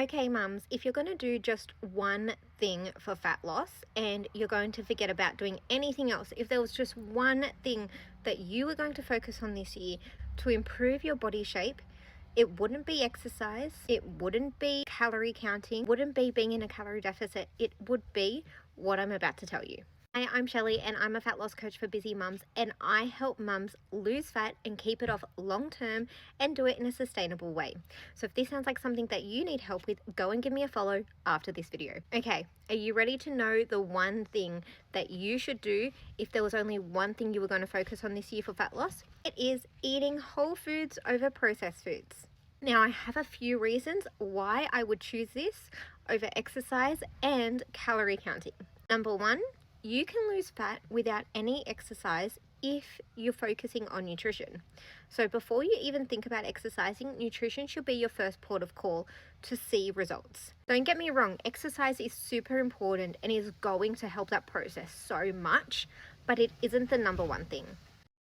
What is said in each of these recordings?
Okay, mums, if you're going to do just one thing for fat loss and you're going to forget about doing anything else, if there was just one thing that you were going to focus on this year to improve your body shape, it wouldn't be exercise, it wouldn't be calorie counting, wouldn't be being in a calorie deficit, it would be what I'm about to tell you. Hi, I'm Shelley and I'm a fat loss coach for busy mums, and I help mums lose fat and keep it off long term and do it in a sustainable way. So if this sounds like something that you need help with, go and give me a follow after this video. Okay, are you ready to know the one thing that you should do if there was only one thing you were going to focus on this year for fat loss? It is eating whole foods over processed foods. Now, I have a few reasons why I would choose this over exercise and calorie counting. Number one, you can lose fat without any exercise if you're focusing on nutrition. So before you even think about exercising, nutrition should be your first port of call to see results. Don't get me wrong, exercise is super important and is going to help that process so much, but it isn't the number one thing.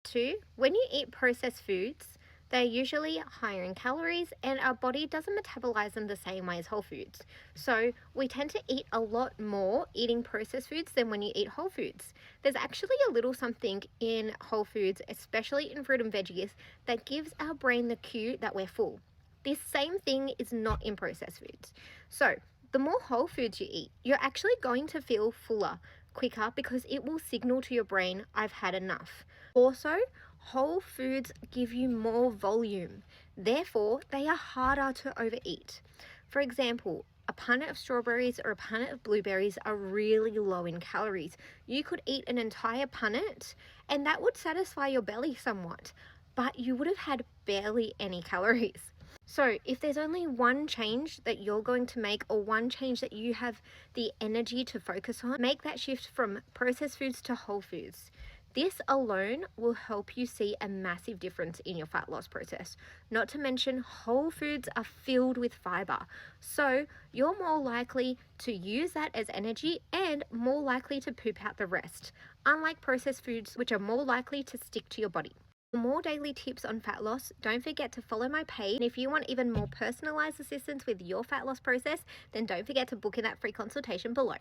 Two, when you eat processed foods, they're usually higher in calories and our body doesn't metabolize them the same way as whole foods. So we tend to eat a lot more eating processed foods than when you eat whole foods. There's actually a little something in whole foods, especially in fruit and veggies, that gives our brain the cue that we're full. This same thing is not in processed foods. So the more whole foods you eat, you're actually going to feel fuller quicker because it will signal to your brain, I've had enough. Also, whole foods give you more volume, therefore they are harder to overeat. For example, a punnet of strawberries or a punnet of blueberries are really low in calories. You could eat an entire punnet and that would satisfy your belly somewhat, but you would have had barely any calories. So if there's only one change that you're going to make, or one change that you have the energy to focus on, make that shift from processed foods to whole foods. This alone will help you see a massive difference in your fat loss process. Not to mention, whole foods are filled with fiber, so you're more likely to use that as energy and more likely to poop out the rest, unlike processed foods, which are more likely to stick to your body. For more daily tips on fat loss, don't forget to follow my page. And if you want even more personalized assistance with your fat loss process, then don't forget to book in that free consultation below.